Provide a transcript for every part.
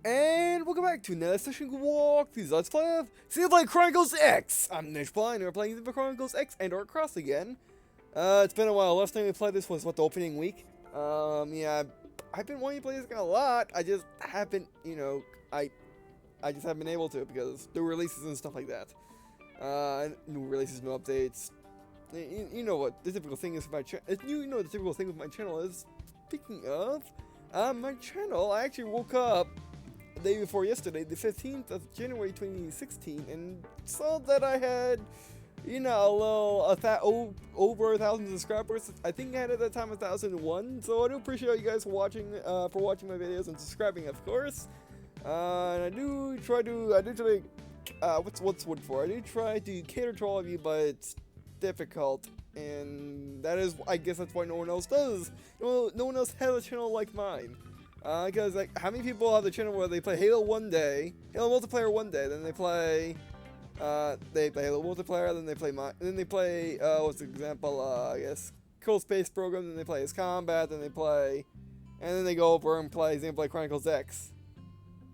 And welcome back to another session walk through Let's Play of Xenoblade Chronicles X! I'm Nish Blind, and we're playing Xenoblade Chronicles X and or Cross again. It's been a while. Last time we played this was, what, the opening week? Yeah, I've been wanting to play this game a lot. I just haven't, I just haven't been able to because new releases and stuff like that. New releases, new updates. You know what the typical thing is with my channel. You know what the typical thing with my channel is. Speaking of, my channel, I actually woke up the day before yesterday, the 15th of January 2016, and saw that I had, over 1,000 subscribers. I think I had at that time 1,001. So I do appreciate you guys for watching my videos and subscribing, of course. And I do try, what's wood for? I do try to cater to all of you, but it's difficult, and that is, I guess that's why no one else does. No one else has a channel like mine. Because, like, how many people have the channel where they play Halo one day, Halo multiplayer one day, then they play Halo multiplayer, then they play, what's the example, I guess, Cold Space Program, then they play as Combat, then they play, and then they go over and play Xenoblade Chronicles X.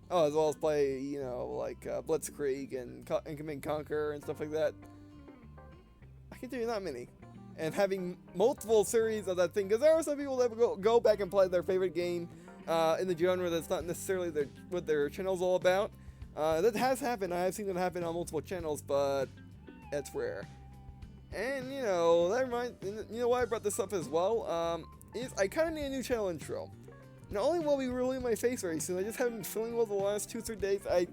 Oh, as well as play, Blitzkrieg and Command and Conquer and stuff like that. I can tell you not many. And having multiple series of that thing, because there are some people that will go back and play their favorite game in the genre that's not necessarily what their channel's all about. That has happened. I have seen it happen on multiple channels, but it's rare. And, that reminds, you know why I brought this up as well? Is I kind of need a new channel intro. Not only will be ruining my face very soon, I just haven't been feeling well the last 2-3 days. I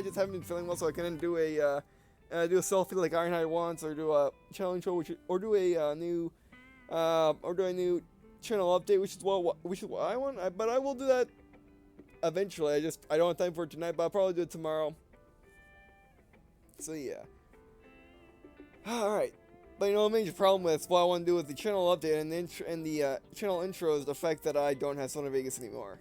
just haven't been feeling well, so I couldn't do a selfie like Ironhide wants, or do a channel intro, or do a new channel update, which is what I want. But I will do that eventually. I don't have time for it tonight, but I'll probably do it tomorrow. So yeah. All right. But the major problem with what I want to do with the channel update and the channel intro is the fact that I don't have Sony Vegas anymore.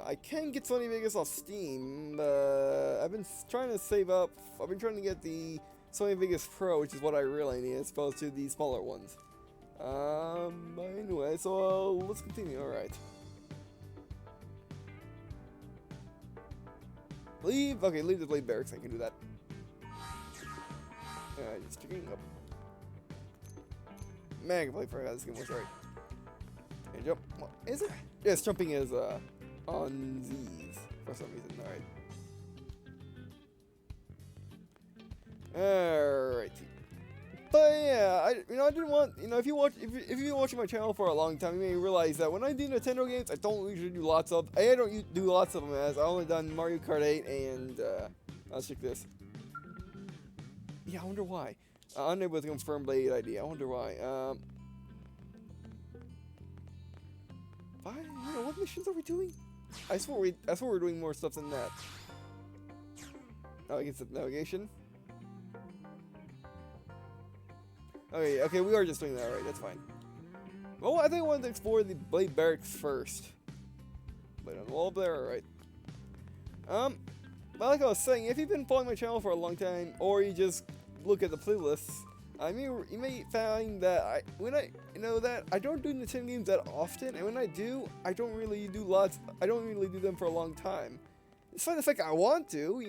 I can get Sony Vegas off Steam, but I've been trying to save up. I've been trying to get the Sony Vegas Pro, which is what I really need, as opposed to the smaller ones. But anyway, so let's continue. Alright. Leave the blade barracks. I can do that. Just checking up. Man, I can play for this game was right. And jump. What is it? Yes, jumping is on Z's for some reason. Alright. But yeah, I didn't want, if you've been watching my channel for a long time, you may realize that when I do Nintendo games, I don't usually do lots of. I don't do lots of them, as I only done Mario Kart 8 and let's check this. Yeah, I wonder why. Unable to confirm Blade ID. I wonder why. What missions are we doing? I swear we're doing more stuff than that. Oh, against the navigation. Okay, we are just doing that, right? That's fine. Well, I think I wanted to explore the Blade Barracks first. But on the wall there, alright. But like I was saying, if you've been following my channel for a long time, or you just look at the playlists, you may find that I don't do Nintendo games that often, and when I do, I don't really do them for a long time. Despite the fact I want to,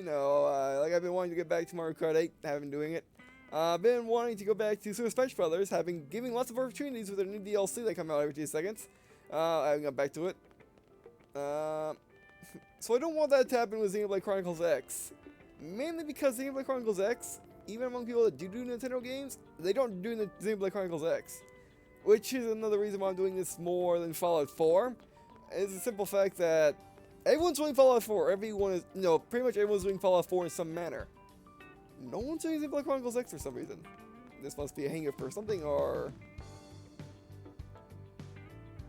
like I've been wanting to get back to Mario Kart 8, I haven't been doing it. I've been wanting to go back to Super Smash Brothers, giving lots of opportunities with their new DLC that come out every 2 seconds. I haven't got back to it. So I don't want that to happen with Xenoblade Chronicles X. Mainly because Xenoblade Chronicles X, even among people that do Nintendo games, they don't do Xenoblade Chronicles X. Which is another reason why I'm doing this more than Fallout 4. It's the simple fact that everyone's doing Fallout 4. Pretty much everyone's doing Fallout 4 in some manner. No one's doing Xenoblade Chronicles X for some reason. This must be a hanger for something, or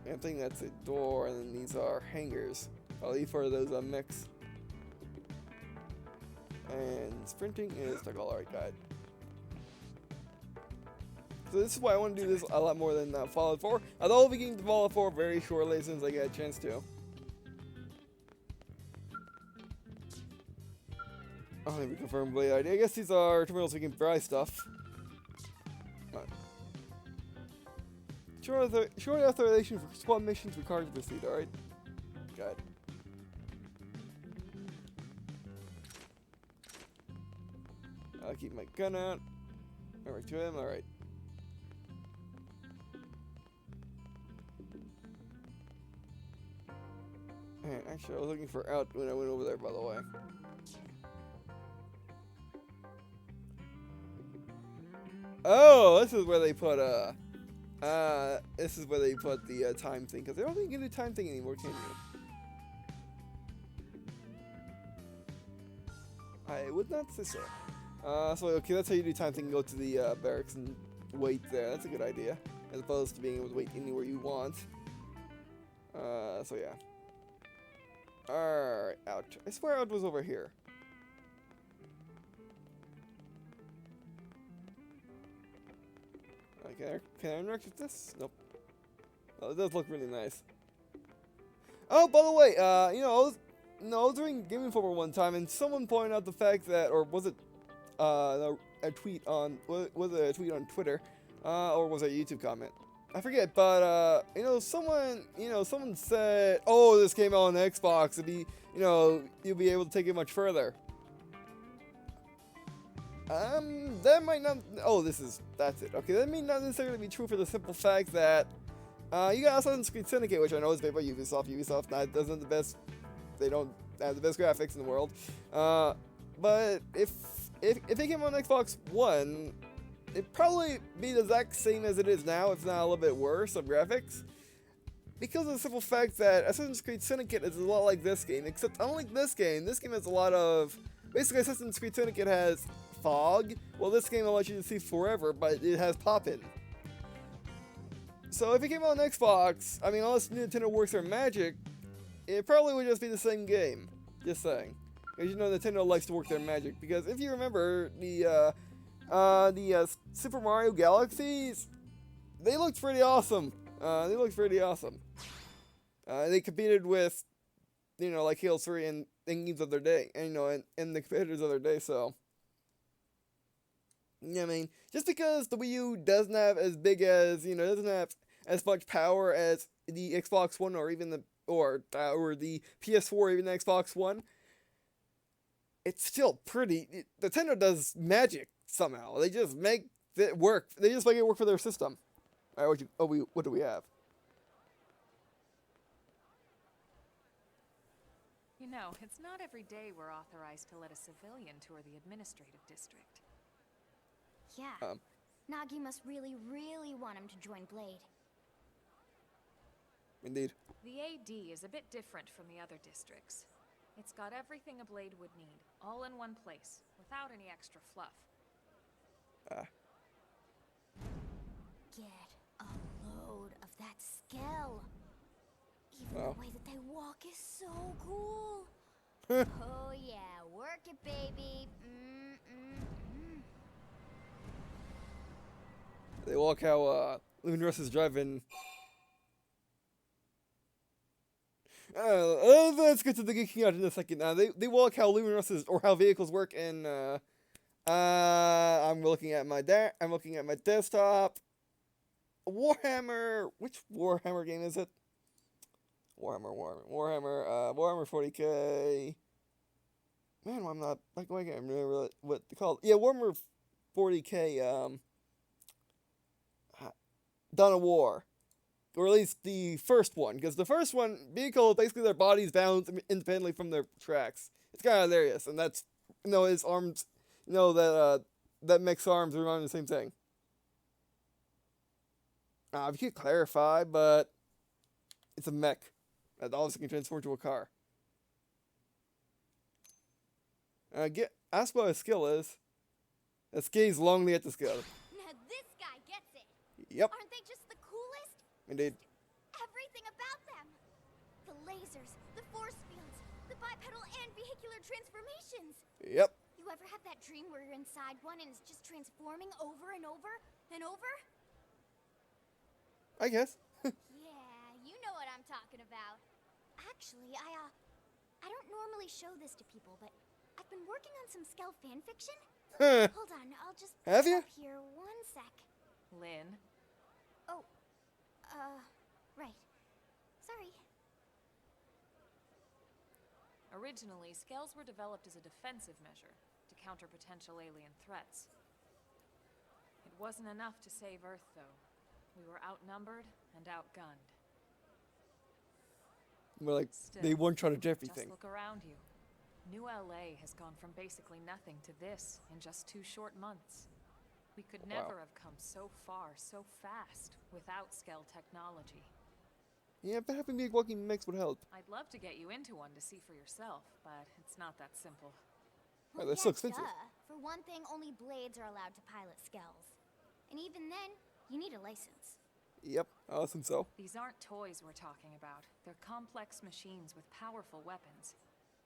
I'm thinking that's a door, and then these are hangers. I'll leave for those mix. And sprinting is like alright, got it. So this is why I want to do this a lot more than Fallout 4. Although I'll be getting to Fallout 4 very shortly as soon as I get a chance to. Oh, let me confirm Blade ID. I guess these are terminals we can buy stuff. Short authorization for squad missions required to proceed, alright? Got it. keep my gun out. Over to him. All right. And actually, I was looking for out when I went over there, by the way. Oh, this is where they put this is where they put the time thing, because I don't think you can do time thing anymore, can you? I would not say so. So okay, that's how you do time thing. Go to the barracks and wait there. That's a good idea, as opposed to being able to wait anywhere you want. So yeah. Alright, out. I swear out was over here. Okay, can I interact with this? Nope. Oh, it does look really nice. Oh, by the way, you know, I was doing Game Informer one time, and someone pointed out the fact that, or was it, a tweet on, was it a tweet on Twitter, or was it a YouTube comment? I forget, but, you know, someone said, oh, this came out on Xbox, you'll be able to take it much further. That might not, that's it. Okay, that may not necessarily be true for the simple fact that, you got Assassin's Creed Syndicate, which I know is made by Ubisoft. Ubisoft doesn't the best, they don't have the best graphics in the world. But if it came on Xbox One, it'd probably be the exact same as it is now, if not a little bit worse of graphics. Because of the simple fact that Assassin's Creed Syndicate is a lot like this game, except unlike this game has a lot of, basically Assassin's Creed Syndicate has fog. Well, this game will let you see forever, but it has pop-in. So if it came out on Xbox, I mean, unless Nintendo works their magic, it probably would just be the same game. Just saying. Because you know Nintendo likes to work their magic. Because if you remember, the Super Mario Galaxies, they looked pretty awesome. They competed with, you know, like Halo 3 and games of their day. And, you know, and the competitors of their day, so. Yeah, I mean, just because the Wii U doesn't have as big as, you know, doesn't have as much power as the Xbox One or even the PS4 or even the Xbox One, it's still pretty. Nintendo does magic somehow. They just make it work. They just make it work for their system. All right, what do we have? You know, it's not every day we're authorized to let a civilian tour the administrative district. Yeah. Nagi must really, really want him to join Blade. Indeed. The AD is a bit different from the other districts. It's got everything a Blade would need, all in one place, without any extra fluff. Get a load of that skill. Even the way that they walk is so cool. Oh yeah, work it, baby. They walk how Luminous is driving. Let's get to the geeking out in a second. They walk how Luminous is, or how vehicles work in. I'm looking at my desktop. Warhammer. Which Warhammer game is it? Warhammer 40K. Man, I'm not like I can't remember what they call it. Yeah, Warhammer 40K. Dawn of War, or at least the first one, because the first one, vehicle, basically their bodies bounce independently from their tracks. It's kind of hilarious, and that's, you know, his arms, you know, that mech's arms remind me of the same thing. If you could clarify, but it's a mech that obviously can transform to a car. Ask what his skill is. The skis longly at the skill. Now this guy gets it. Yep. Aren't they just the coolest? Indeed. Everything about them. The lasers, the force fields, the bipedal and vehicular transformations. Yep. You ever have that dream where you're inside one and it's just transforming over and over and over? I guess. Yeah, you know what I'm talking about. Actually, I don't normally show this to people, but I've been working on some Skell fanfiction. Hold on, I'll just Have you? up here 1 sec. Lynn? Oh, right. Sorry. Originally, Skells were developed as a defensive measure, to to counter potential alien threats. It wasn't enough to save Earth, though. We were outnumbered and outgunned. Well, like, Still, they weren't trying to do everything. just look around you. New LA has gone from basically nothing to this in just 2 short months. We could Wow. never have come so far, so fast, without Skell technology. Yeah, but having big walking mechs would help. I'd love to get you into one to see for yourself, but it's not that simple. Right, that's so expensive. Duh. For one thing, only blades are allowed to pilot Skells. And even then, you need a license. Yep, I assume so. These aren't toys we're talking about. They're complex machines with powerful weapons.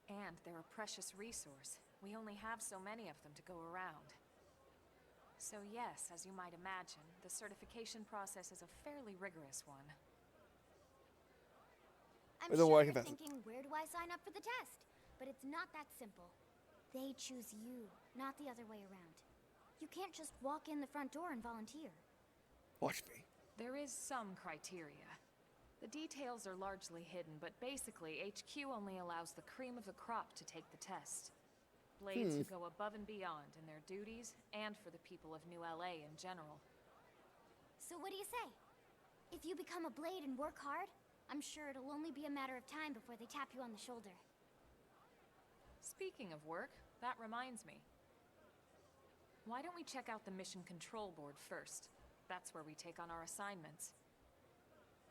And they're a precious resource. We only have so many of them to go around. So yes, as you might imagine, the certification process is a fairly rigorous one. I'm I don't sure worry you're about it. thinking, where do I sign up for the test? But it's not that simple. They choose you, not the other way around. You can't just walk in the front door and volunteer. Watch me. There is some criteria. The details are largely hidden, but basically, HQ only allows the cream of the crop to take the test. Blades who go above and beyond in their duties, and for the people of New LA in general. So what do you say? If you become a blade and work hard, I'm sure it'll only be a matter of time before they tap you on the shoulder. Speaking of work, that reminds me. Why don't we check out the mission control board first? That's where we take on our assignments.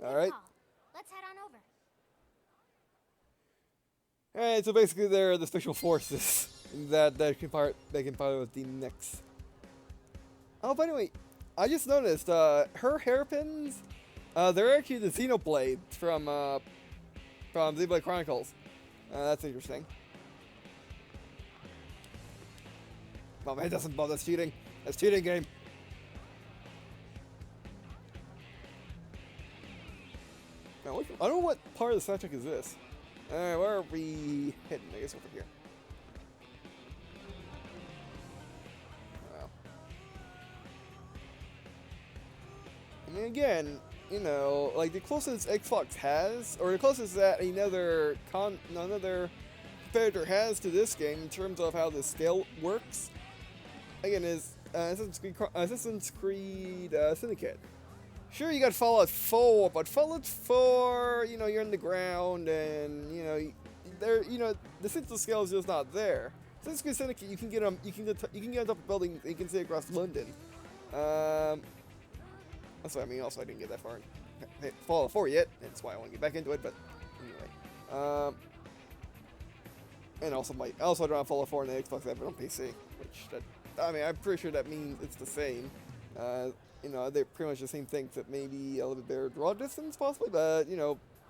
All right. Call. Let's head on over. Alright, so basically they're the special forces that can pilot with the mechs. Oh, by the way, I just noticed her hairpins, they're actually the Xenoblade from Xenoblade Chronicles. That's interesting. Oh man, it doesn't bother. That's cheating. That's cheating game. Now, I don't know what part of the soundtrack is this. Where are we heading? I guess over here. Wow. I mean, again, you know, like the closest Xbox has, or the closest that another competitor has to this game in terms of how the scale works, again, is Assassin's Creed Syndicate. Sure, you got Fallout 4, but Fallout 4, you know, you're in the ground, and the sense of scale is just not there. Assassin's Creed Syndicate, you can get on top of buildings, and you can see across London. That's what I mean. Also, I didn't get that far in Fallout 4 yet. That's why I want to get back into it. But anyway, and also I don't have Fallout 4 on the Xbox. I have it on PC, I'm pretty sure that means it's the same. They're pretty much the same thing, except maybe a little bit better draw distance, possibly. But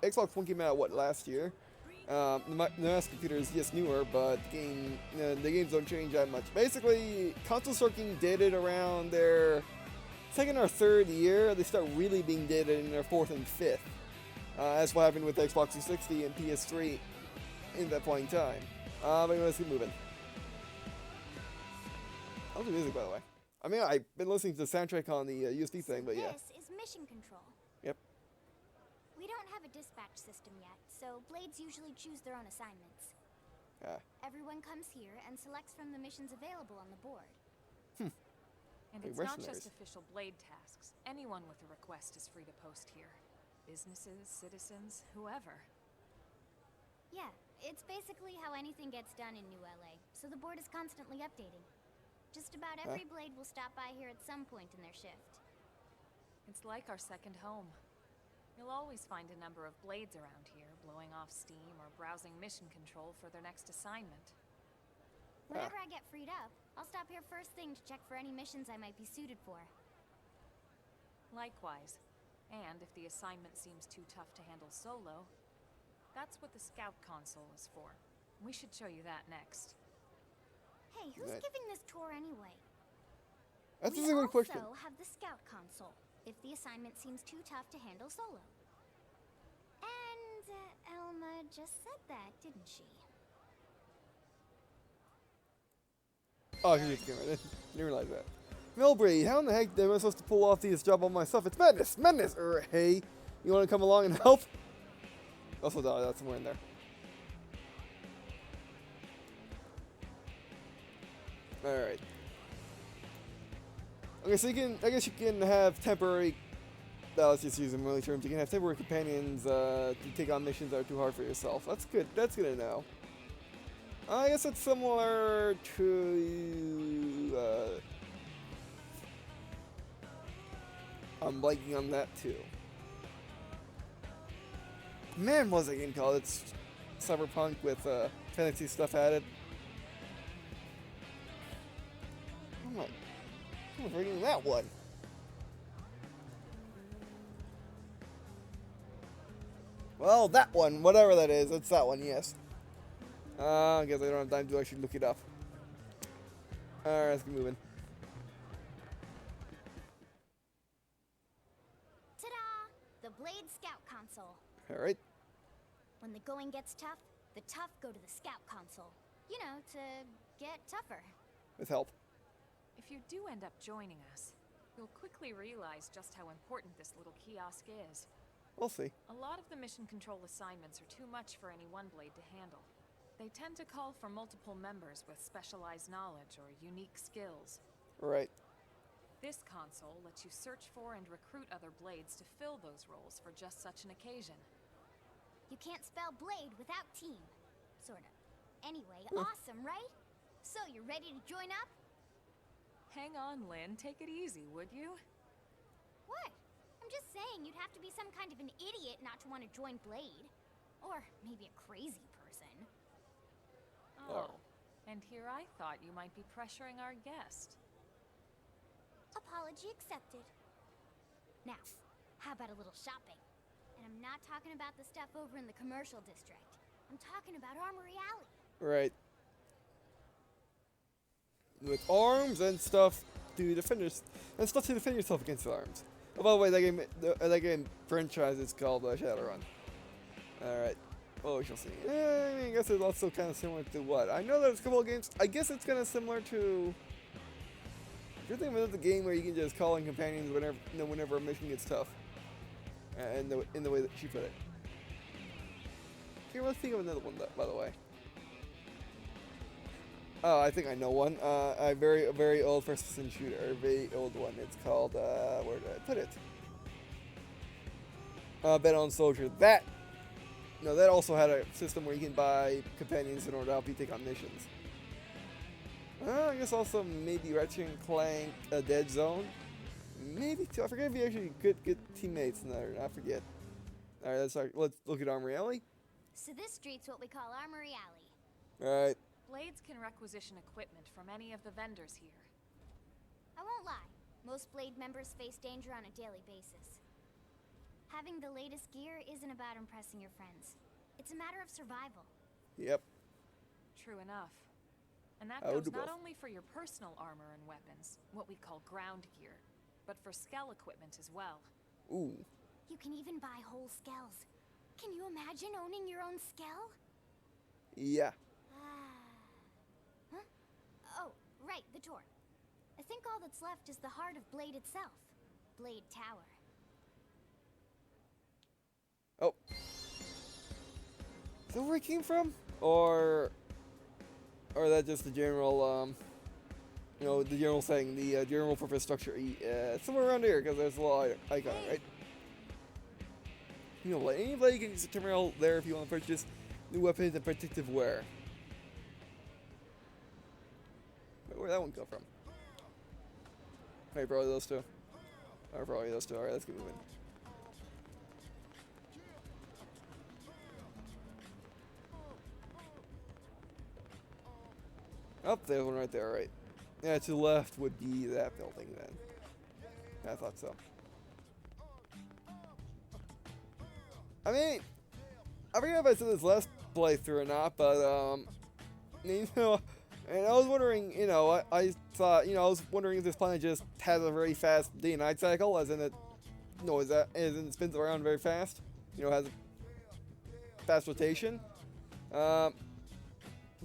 Xbox One came out last year. The mass computer is just newer, but the games don't change that much. Basically, console sorting did it around their second or third year. They start really being dated in their fourth and fifth. That's what happened with Xbox 360 and PS3 in that point in time. But let's keep moving. I love the music, by the way. I mean, I've been listening to the soundtrack on the USB thing, but yeah. This is mission control. Yep. We don't have a dispatch system yet, so blades usually choose their own assignments. Everyone comes here and selects from the missions available on the board. And Like it's not mercenaries. just official blade tasks. Anyone with a request is free to post here. Businesses, citizens, whoever. Yeah, it's basically how anything gets done in New LA, so the board is constantly updating. Just about every blade will stop by here at some point in their shift. It's like our second home. You'll always find a number of blades around here, blowing off steam or browsing mission control for their next assignment. Whenever I get freed up, I'll stop here first thing to check for any missions I might be suited for. Likewise. And if the assignment seems too tough to handle solo, that's what the scout console is for. We should show you that next. Hey, who's Right. giving this tour anyway? That's We a good question. also have the scout console, if the assignment seems too tough to handle solo. And Elma just said that, didn't she? Oh, here's the camera. I didn't realize that. Milbury, how in the heck am I supposed to pull off this job on myself? It's madness! Madness! Hey, you want to come along and help? Also, that's somewhere in there. Alright. Okay, so I guess you can have temporary, let's just use them really terms, you can have temporary companions to take on missions that are too hard for yourself. That's good to know. I guess it's similar to, I'm blanking on that too. Man, was that game called? It's cyberpunk with fantasy stuff added. I'm forgetting that one. Well, that one, whatever that is, it's that one, yes. I guess I don't have time to actually look it up. Alright, let's get moving. Ta-da! The Blade Scout Console. Alright. When the going gets tough, the tough go to the Scout Console. You know, to get tougher. With help. If you do end up joining us, you'll quickly realize just how important this little kiosk is. We'll see. A lot of the mission control assignments are too much for any one blade to handle. They tend to call for multiple members with specialized knowledge or unique skills. Right. This console lets you search for and recruit other blades to fill those roles for just such an occasion. You can't spell blade without team. Sorta. Anyway, awesome, right? So, you ready to join up? Hang on, Lynn. Take it easy, would you? What? I'm just saying you'd have to be some kind of an idiot not to want to join Blade. Or maybe a crazy person. Oh. And here I thought you might be pressuring our guest. Apology accepted. Now, how about a little shopping? And I'm not talking about the stuff over in the commercial district. I'm talking about Armory Alley. Right. With arms and stuff to defend yourself against the arms. Oh, by the way, that game franchise is called Shadowrun. Alright. Oh, we shall see. I mean, I guess it's also kind of similar to what? I know there's a couple of games. I guess it's kind of similar to. You're thinking about the game where you can just call in companions whenever a mission gets tough. In the way that she put it. Can't really think of another one, by the way. Oh, I think I know one. A very old first-person shooter, a very old one. It's called, where did I put it? Battle Soldier. That also had a system where you can buy companions in order to help you take on missions. I guess also maybe Ratchet and Clank, Dead Zone. Maybe too. I forget if you actually good teammates in there. I forget. All right, let's look at Armory Alley. So this street's what we call Armory Alley. All right. Blades can requisition equipment from any of the vendors here. I won't lie. Most Blade members face danger on a daily basis. Having the latest gear isn't about impressing your friends. It's a matter of survival. Yep. True enough. And that I would goes do not both. only for your personal armor and weapons, what we call ground gear, but for skell equipment as well. Ooh. You can even buy whole skells. Can you imagine owning your own skell? Yeah. Huh? Oh, right, the door. I think all that's left is the heart of Blade itself. Blade Tower. Oh. Is that where it came from? Or that just the general, the general saying, the general purpose structure. Somewhere around here, because there's a little icon, right? You know, anybody can use the terminal there if you want to purchase new weapons and protective wear. Where'd that one come from? Hey, probably those two. Or probably those two. Alright, let's get moving. Oh, there's one right there, right. Yeah, to the left would be that building then. I thought so. I mean, I forget if I said this last playthrough or not, but, you know, and I was wondering, I thought, I was wondering if this planet just has a very fast day and night cycle, as in it, as in it spins around very fast, has a fast rotation.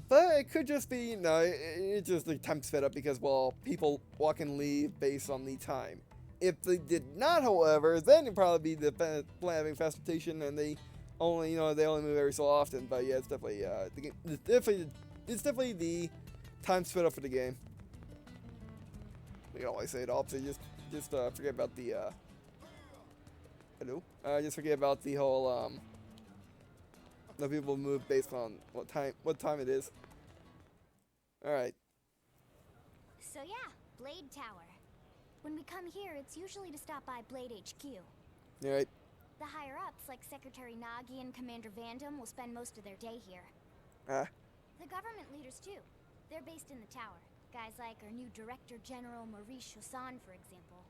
But it could just be, it's just the time sped up because, well, people walk and leave based on the time. If they did not, however, then it'd probably be the planet having fast rotation and they only, they only move every so often. But yeah, it's definitely, it's definitely the time sped up for the game. You can always say it opposite. Just forget about the hello. Just forget about the whole the people move based on what time it is. All right. So yeah, Blade Tower. When we come here, it's usually to stop by Blade HQ. All right. The higher-ups, like Secretary Nagi and Commander Vandam, will spend most of their day here. The government leaders, too. They're based in the tower. Guys like our new Director General Maurice Chassan, for example.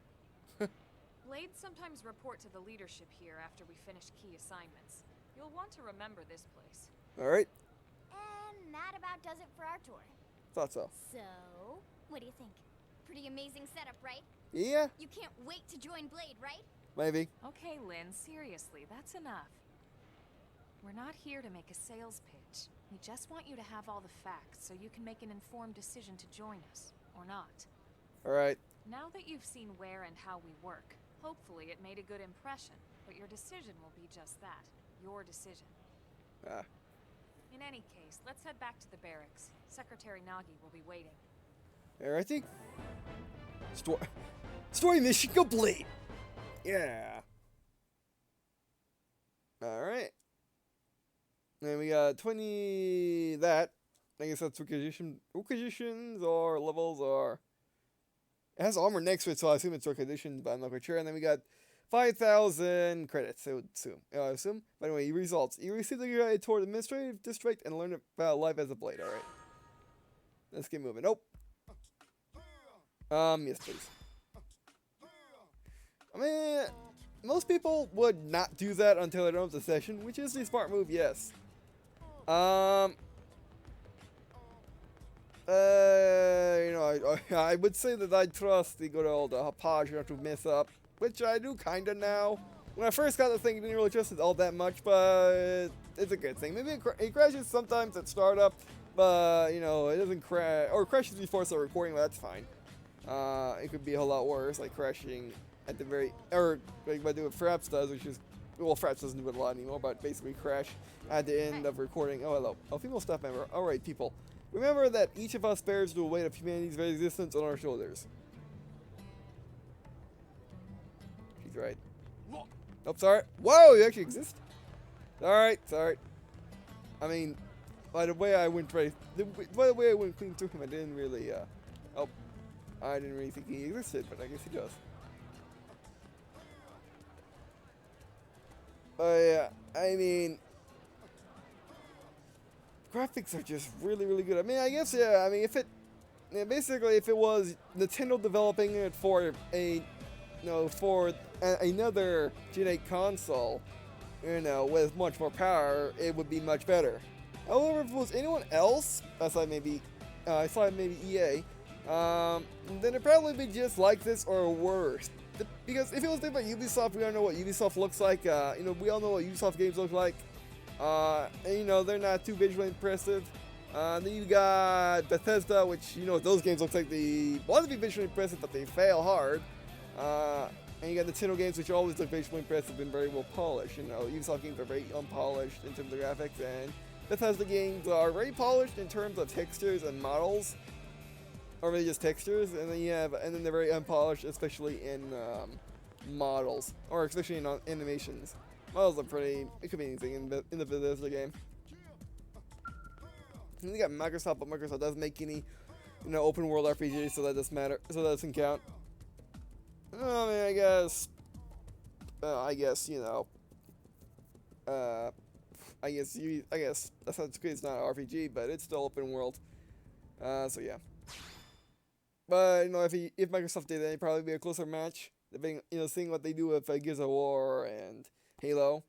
Blades sometimes report to the leadership here after we finish key assignments. You'll want to remember this place. All right. And that about does it for our tour. Thought so. So, what do you think? Pretty amazing setup, right? Yeah. You can't wait to join Blade, right? Maybe. Okay, Lynn, seriously, that's enough. We're not here to make a sales pitch. We just want you to have all the facts so you can make an informed decision to join us, or not. All right. Now that you've seen where and how we work, hopefully it made a good impression, but your decision will be just that, your decision. In any case, let's head back to the barracks. Secretary Nagi will be waiting. Alrighty. Story mission complete. Yeah. Alright. Then we got 20 that. I guess that's requisitions or levels or... It has armor next to it, so I assume it's requisitions, but I'm not quite sure. And then we got 5,000 credits, I would assume. But anyway, results. You received the guide toward the administrative district and learn about life as a blade. Alright. Let's get moving. Nope. Yes, please. I mean, most people would not do that until they're done with the session, which is the smart move, yes. You know, I would say that I trust the good old Hapaj not to mess up, which I do kinda now. When I first got the thing, I didn't really trust it all that much, but it's a good thing. Maybe it crashes sometimes at startup, but, you know, it doesn't crash, or crashes before it's recording, but that's fine. It could be a whole lot worse, like crashing at the very, or like what Fraps does, which is, well, Fraps doesn't do it a lot anymore, but basically crash at the end of recording. Oh, hello. Oh, female staff member. Alright, people. Remember that each of us bears the weight of humanity's very existence on our shoulders. She's right. Oh, sorry. Whoa, you actually exist? Alright, sorry. I mean, by the way I went clean through him, I didn't really, I didn't really think he existed, but I guess he does. Yeah, I mean, graphics are just really, really good. I mean, I guess, yeah, I mean, basically, if it was Nintendo developing it for another Gen 8 console, you know, with much more power, it would be much better. However, if it was anyone else, aside maybe EA, then it'd probably be just like this or worse. Because if it was different Ubisoft, we all know what Ubisoft looks like. You know, we all know what Ubisoft games look like. And, you know, they're not too visually impressive. Then you got Bethesda, which, you know, those games look like they want to be visually impressive, but they fail hard. And you got Nintendo games, which always look visually impressive and very well polished. You know, Ubisoft games are very unpolished in terms of graphics, and Bethesda games are very polished in terms of textures and models. Or really just textures, and then they're very unpolished, especially in models, or especially in animations. Models are pretty. It could be anything in the Bethesda game. And you got Microsoft, but Microsoft doesn't make any, you know, open world RPGs, so that doesn't matter. So that doesn't count. I mean, I guess you know. I guess Assassin's Creed is not an RPG, but it's still open world. So yeah. But, you know, if Microsoft did that, it'd probably be a closer match. Depending, you know, seeing what they do with Gears of War and Halo.